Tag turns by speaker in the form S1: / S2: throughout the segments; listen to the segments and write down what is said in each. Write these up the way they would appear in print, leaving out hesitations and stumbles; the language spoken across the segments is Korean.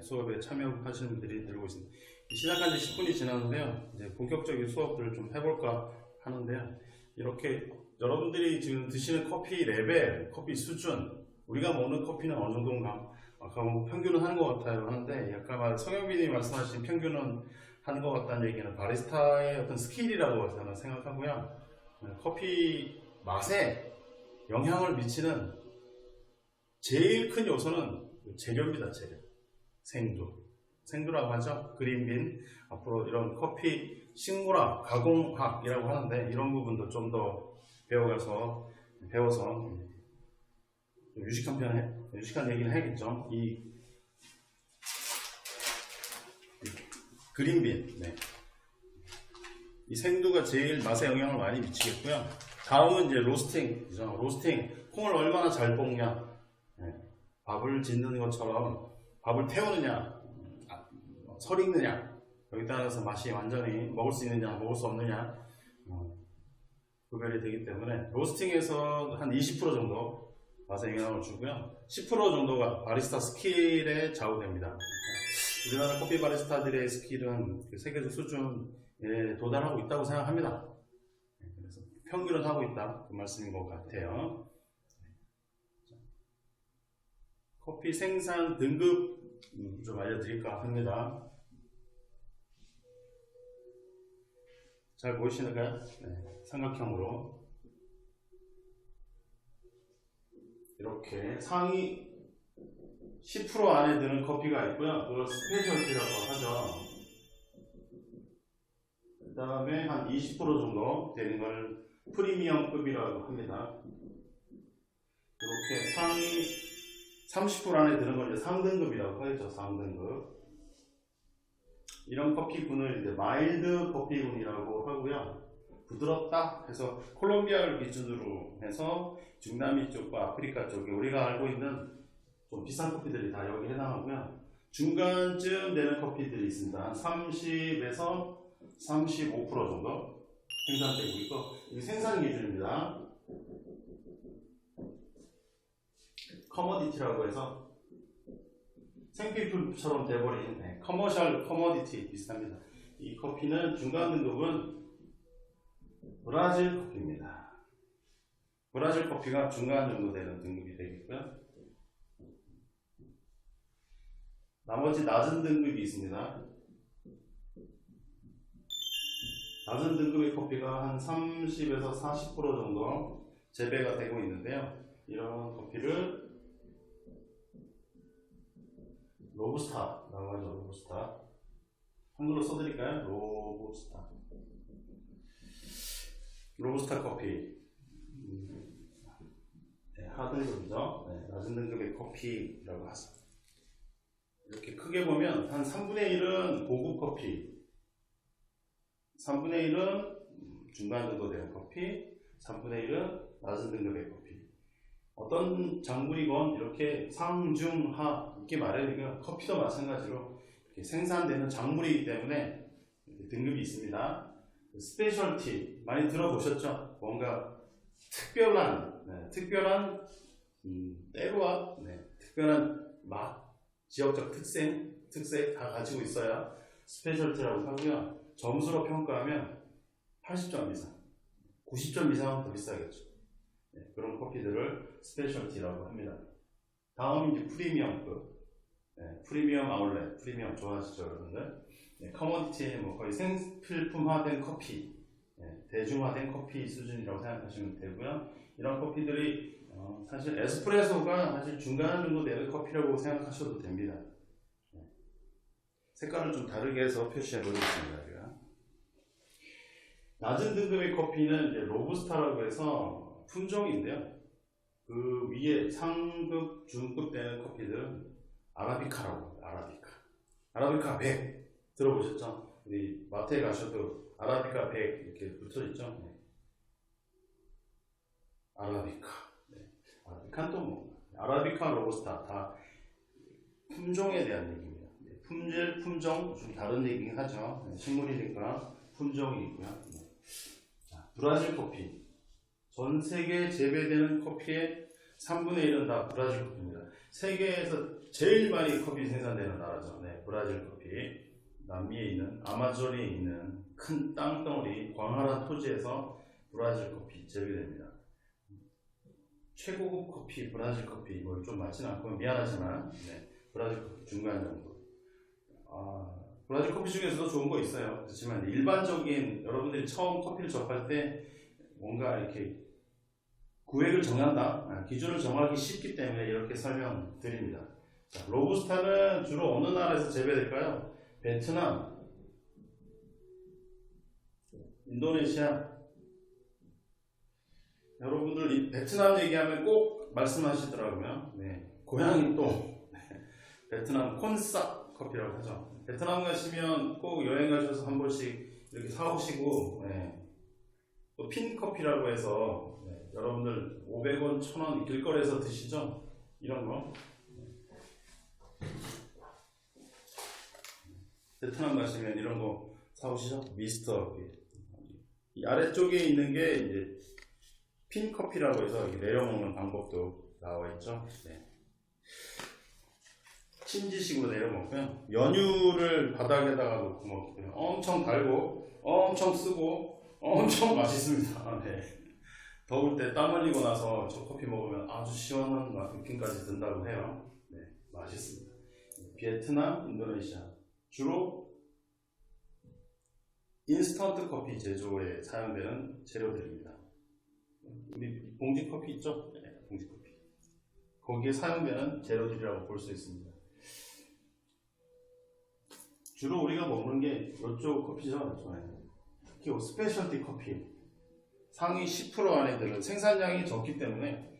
S1: 수업에 참여하시는 분들이 늘고 있습니다. 시작한 지 10분이 지났는데요. 이제 본격적인 수업들을 좀 해볼까 하는데요. 이렇게 여러분들이 지금 드시는 커피 레벨, 커피 수준, 우리가 먹는 커피는 어느 정도인가? 아까 뭐 평균은 하는 것 같아요 하는데, 약간 성현빈이 말씀하신 평균은 하는 것 같다는 얘기는 바리스타의 어떤 스킬이라고 저는 생각하고요. 커피 맛에 영향을 미치는 제일 큰 요소는 재료입니다. 재료. 생두라고 하죠. 그린빈. 앞으로 이런 커피 식물학, 가공학이라고 하는데, 이런 부분도 좀 더 배워서 유식한 얘기를 해야겠죠. 이 그린빈. 이 생두가 제일 맛에 영향을 많이 미치겠고요. 다음은 이제 로스팅이죠. 로스팅. 콩을 얼마나 잘 볶냐. 밥을 짓는 것처럼 밥을 태우느냐, 설 익느냐, 여기 따라서 맛이 완전히 먹을 수 있느냐, 먹을 수 없느냐 구별이 되기 때문에 로스팅에서 한 20% 정도 맛에 영향을 주고요. 10% 정도가 바리스타 스킬에 좌우됩니다. 우리나라 커피 바리스타들의 스킬은 세계적 수준에 도달하고 있다고 생각합니다. 그래서 평균은 하고 있다, 그 말씀인 것 같아요. 커피 생산 등급 좀 알려드릴까 합니다. 잘 보이시는가요? 삼각형으로 이렇게 상위 10% 안에 드는 커피가 있고요. 그걸 스페셜티라고 하죠. 그 다음에 한 20% 정도 되는 걸 프리미엄급이라고 합니다. 이렇게 상위 30% 안에 드는 걸 이제 상등급이라고 하죠. 상등급. 이런 커피군을 이제 마일드 커피군이라고 하고요. 부드럽다 해서 콜롬비아를 기준으로 해서 중남미 쪽과 아프리카 쪽에 우리가 알고 있는 좀 비싼 커피들이 다 여기 해당하고요. 중간쯤 되는 커피들이 있습니다. 한 30에서 35% 정도 생산되고 있고, 이게 생산 기준입니다. 커머디티라고 해서 생필품처럼 돼버린 커머셜 커머디티 비슷합니다. 이 커피는 중간 등급은 브라질 커피입니다. 브라질 커피가 중간 정도 되는 등급이 되겠고요. 나머지 낮은 등급이 있습니다. 낮은 등급의 커피가 한 30에서 40% 정도 재배가 되고 있는데요. 이런 커피를 로부스타라고 하죠. 로부스타. 한글로 써드릴까요? 로부스타 커피. 하등 등급이죠. 낮은 등급의 커피라고 하죠. 이렇게 크게 보면 한 3분의 1은 고급 커피, 3분의 1은 중간 정도 되는 커피, 3분의 1은 낮은 등급의 커피. 어떤 작물이건 이렇게 상중하 이렇게 말하니까 커피도 마찬가지로 이렇게 생산되는 작물이기 때문에 등급이 있습니다. 스페셜티 많이 들어보셨죠? 뭔가 특별한 때로와 특별한 맛, 지역적 특색 다 가지고 있어야 스페셜티라고 하고요. 점수로 평가하면 80점 이상, 90점 이상은 더 비싸겠죠. 그런 커피들을 스페셜티라고 합니다. 다음은 이제 프리미엄급, 프리미엄 아울렛, 프리미엄 좋아하시죠, 여러분들? 커머디티의 거의 생필품화된 커피, 대중화된 커피 수준이라고 생각하시면 되고요. 이런 커피들이 사실 에스프레소가 사실 중간 정도 되는 커피라고 생각하셔도 됩니다. 색깔을 좀 다르게 해서 표시해 보겠습니다. 제가. 낮은 등급의 커피는 이제 로부스타라고 해서 품종인데요. 그 위에 상급, 중급 되는 커피들은 아라비카라고 합니다. 아라비카 100 들어보셨죠? 우리 마트에 가셔도 아라비카 100 이렇게 붙어있죠? 아라비카. 아라비카는 또 뭐? 아라비카, 로부스타 다 품종에 대한 얘기입니다. 품질, 품종 좀 다른 얘기긴 하죠. 식물이니까 품종이 있고요. 자, 브라질 커피. 전 세계에 재배되는 커피의 3분의 1은 다 브라질 커피입니다. 세계에서 제일 많이 커피 생산되는 나라죠. 네, 브라질 커피. 남미에 있는 아마존에 있는 큰 땅덩어리 광활한 토지에서 브라질 커피 재배됩니다. 최고급 커피, 브라질 커피 뭐 좀 많지는 않고 미안하지만 네, 브라질 커피 중간 정도. 브라질 커피 중에서도 좋은 거 있어요. 그렇지만 일반적인 여러분들이 처음 커피를 접할 때 뭔가 이렇게 구획을 정한다, 기준을 정하기 쉽기 때문에 이렇게 설명드립니다. 자, 로부스타는 주로 어느 나라에서 재배될까요? 베트남, 인도네시아. 여러분들 이 베트남 얘기하면 꼭 말씀하시더라고요. 네, 고향이 또 베트남 콘싹 커피라고 하죠. 베트남 가시면 꼭 여행 가셔서 한 번씩 이렇게 사오시고, 네, 또 핀커피라고 해서 네, 여러분들 500원, 1000원 길거리에서 드시죠? 이런 거. 베트남 가시면 이런 거 사오시죠? 미스터 커피. 이 아래쪽에 있는 게 이제 핀커피라고 해서 내려 먹는 방법도 나와 있죠. 네. 침지식으로 내려 먹고요. 연유를 바닥에다가 놓고 먹고요. 엄청 달고, 엄청 쓰고, 엄청 맛있습니다. 네. 더울 때 땀 흘리고 나서 저 커피 먹으면 아주 시원한 느낌까지 든다고 해요. 네, 맛있습니다. 베트남, 인도네시아. 주로 인스턴트 커피 제조에 사용되는 재료들입니다. 우리 봉지 커피 있죠? 네, 봉지 커피. 거기에 사용되는 재료들이라고 볼 수 있습니다. 주로 우리가 먹는 게 이쪽 커피죠. 특히 스페셜티 커피. 상위 10% 안에 드는 생산량이 적기 때문에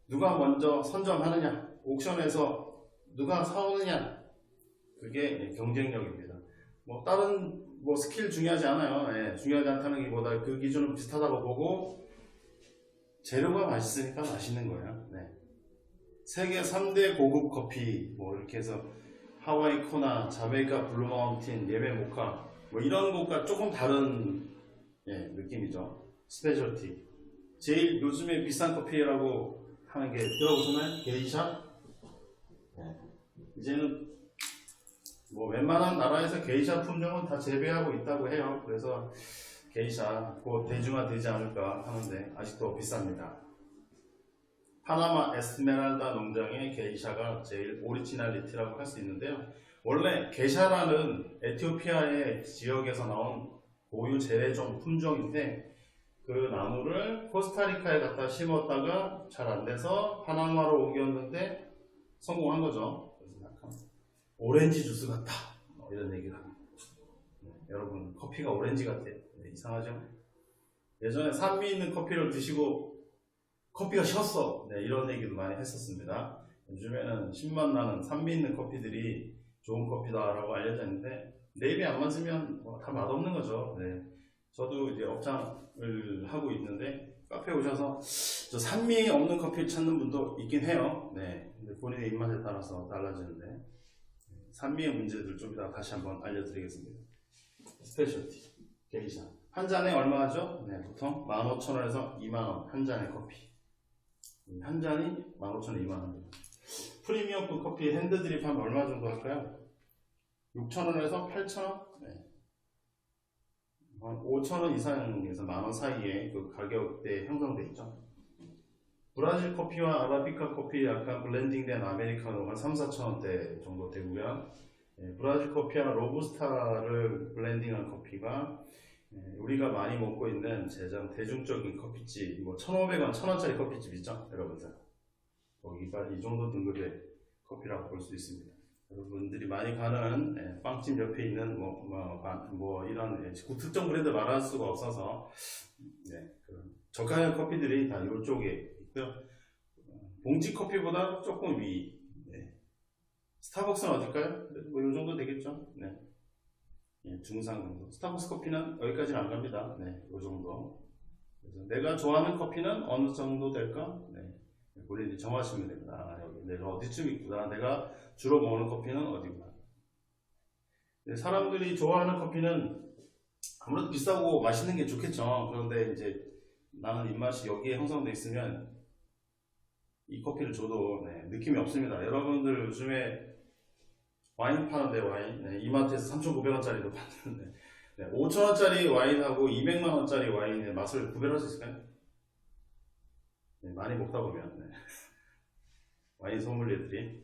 S1: 누가 먼저 선점하느냐, 옥션에서 누가 사오느냐, 그게 경쟁력입니다. 뭐 다른 뭐 스킬 중요하지 않아요. 네, 중요하지 않다는 게보다 그 기준은 비슷하다고 보고 재료가 맛있으니까 맛있는 거예요. 네. 세계 3대 고급 커피 뭐 이렇게 해서 하와이 코나, 자메이카 블루 마운틴, 예멘 모카 뭐 이런 것과 조금 다른 느낌이죠. 스페셜티. 제일 요즘에 비싼 커피라고 하는 게 들어보셨나요? 게이샤? 네. 이제는 뭐 웬만한 나라에서 게이샤 품종은 다 재배하고 있다고 해요. 그래서 게이샤 곧 대중화되지 않을까 하는데 아직도 비쌉니다. 파나마 에스메랄다 농장의 게이샤가 제일 오리지널리티라고 할 수 있는데요. 원래 게샤라는 에티오피아의 지역에서 나온 고유 재래종 품종인데 그 나무를 코스타리카에 갖다 심었다가 잘 안돼서 파나마로 옮겼는데 성공한 거죠. 그래서 약간 오렌지 주스 같다 이런 얘기를 합니다. 여러분 커피가 오렌지 같아요. 이상하죠? 예전에 산미 있는 커피를 드시고 커피가 쉬었어 이런 얘기도 많이 했었습니다. 요즘에는 신맛 나는 산미 있는 커피들이 좋은 커피다 라고 알려져 있는데 내 입에 안 맞으면 뭐 다 맛없는 거죠. 네. 저도 이제 업장을 하고 있는데 카페에 오셔서 저 산미 없는 커피를 찾는 분도 있긴 해요. 네. 근데 본인의 입맛에 따라서 달라지는데 산미의 문제들 좀 이따 다시 한번 알려드리겠습니다. 스페셜티 게이샤 한 잔에 얼마 하죠? 네, 보통 15,000원에서 2만원 한 잔의 커피. 한 잔이 15,000원, 2만원. 프리미엄급 커피 핸드드립 하면 얼마 정도 할까요? 6,000원에서 8,000원? 네. 5,000원 이상에서 만원 사이에 그 가격대에 형성되어 있죠. 브라질 커피와 아라비카 커피 약간 블렌딩된 아메리카노가 3,000~4,000원대 정도 되고요. 브라질 커피와 로부스타를 블렌딩한 커피가 우리가 많이 먹고 있는 대중적인 커피집, 뭐 1,500원, 1,000원짜리 커피집 있죠, 여러분들. 거기가 이 정도 등급의 커피라고 볼 수 있습니다. 여러분들이 많이 가는 빵집 옆에 있는 뭐 이런 특정 브랜드 말할 수가 없어서 저가형 커피들이 다 이쪽에 있고요. 봉지 커피보다 조금 위. 스타벅스는 어딜까요? 뭐 이 정도 되겠죠. 중상 정도. 스타벅스 커피는 여기까지는 안 갑니다. 이 정도. 그래서 내가 좋아하는 커피는 어느 정도 될까? 본인이 정하시면 됩니다. 여기 내가 어디쯤 있구나. 내가 주로 먹는 커피는 어디구나. 사람들이 좋아하는 커피는 아무래도 비싸고 맛있는 게 좋겠죠. 그런데 이제 나는 입맛이 여기에 형성되어 있으면 이 커피를 줘도 네, 느낌이 없습니다. 여러분들 요즘에 와인 파는데 와인 네, 이마트에서 3,900원짜리도 파는데 네, 5,000원짜리 와인하고 200만원짜리 와인의 맛을 구별할 수 있을까요? 네, 많이 먹다 보면 네. 와인 소믈리에들이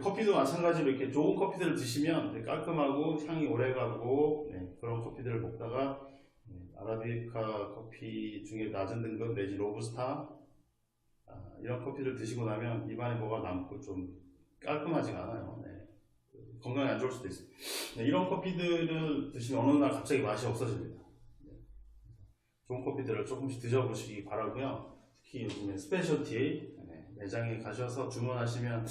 S1: 커피도 마찬가지로 이렇게 좋은 커피들을 드시면 깔끔하고 향이 오래가고 네, 그런 커피들을 먹다가 아라비카 커피 중에 낮은 등급 내지 로부스타 이런 커피를 드시고 나면 입안에 뭐가 남고 좀 깔끔하지가 않아요. 네. 건강에 안 좋을 수도 있어요. 네, 이런 커피들을 드시면 어느 날 갑자기 맛이 없어집니다. 네. 좋은 커피들을 조금씩 드셔보시기 바라고요. 특히 요즘에 스페셜티 매장에 가셔서 주문하시면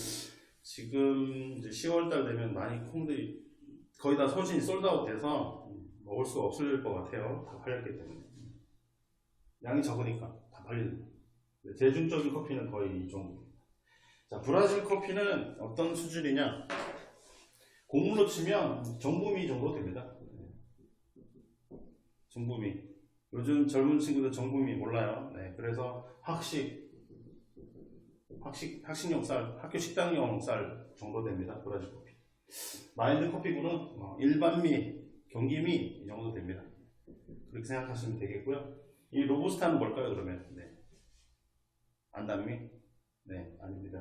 S1: 지금 이제 10월달 되면 많이 콩들이 거의 다 소진이 솔드아웃 돼서 먹을 수가 없을 것 같아요. 다 팔렸기 때문에 양이 적으니까 다 팔리는. 대중적인 커피는 거의 이 정도. 자, 브라질 커피는 어떤 수준이냐? 곡물로 치면 정부미 정도 됩니다. 정부미. 요즘 젊은 친구들 정부미 몰라요. 네, 그래서 학식용 쌀, 학교 식당용 쌀 정도 됩니다. 브라질 커피. 마일드 커피군은 일반미, 경기미 이 정도 됩니다. 그렇게 생각하시면 되겠고요. 이 로부스타는 뭘까요, 그러면? 네. 안단미? 네, 아닙니다.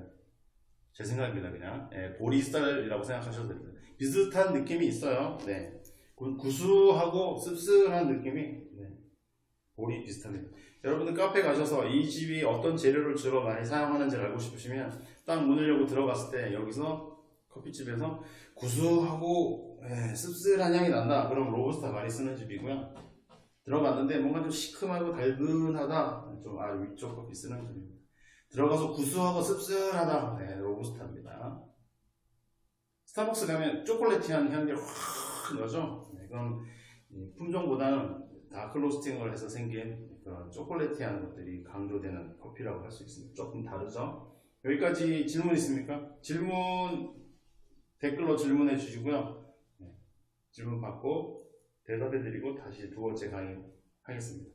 S1: 제 생각입니다, 그냥. 네, 보리쌀이라고 생각하셔도 됩니다. 비슷한 느낌이 있어요. 네. 구수하고 씁쓸한 느낌이, 네. 보리 비슷합니다. 여러분들 카페 가셔서 이 집이 어떤 재료를 주로 많이 사용하는지를 알고 싶으시면 딱 문을 열고 들어갔을 때 여기서 커피집에서 구수하고 씁쓸한 향이 난다. 그럼 로부스타 많이 쓰는 집이고요. 들어갔는데 뭔가 좀 시큼하고 달근하다. 좀 위쪽 커피 쓰는 집입니다. 들어가서 구수하고 씁쓸하다. 네, 로부스타입니다. 스타벅스 가면 초콜릿한 향기를 확 나죠. 네, 그럼 품종보다는 다크 로스팅을 해서 생긴 그런 초콜릿한 것들이 강조되는 커피라고 할 수 있습니다. 조금 다르죠. 여기까지 질문 있습니까? 질문 댓글로 질문해 주시고요. 네, 질문 받고 대답해 드리고 다시 두 번째 강의 하겠습니다.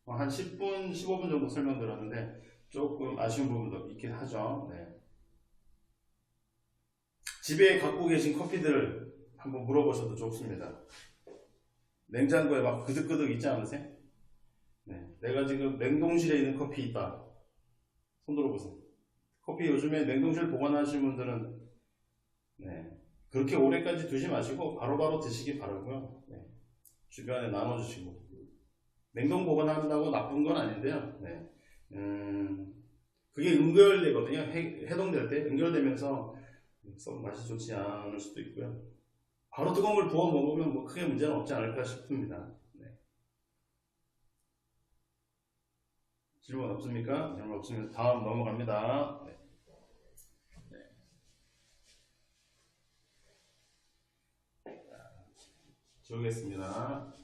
S1: 한 10분, 15분 정도 설명드렸는데 조금 아쉬운 부분도 있긴 하죠. 네. 집에 갖고 계신 커피들을 한번 물어보셔도 좋습니다. 냉장고에 막 그득그득 있지 않으세요? 네. 내가 지금 냉동실에 있는 커피 있다. 손 들어보세요. 커피 요즘에 냉동실 보관하시는 분들은 네. 그렇게 오래까지 두지 마시고 바로바로 드시기 바라고요. 네. 주변에 나눠주시고. 냉동 보관한다고 나쁜 건 아닌데요. 네. 그게 응결되거든요. 해동될 때 응결되면서 썩 맛이 좋지 않을 수도 있고요. 바로 뜨거운 걸 부어 먹으면 뭐 크게 문제는 없지 않을까 싶습니다. 네. 질문 없습니까? 질문 없으면 다음 넘어갑니다. 네. 네. 지우겠습니다.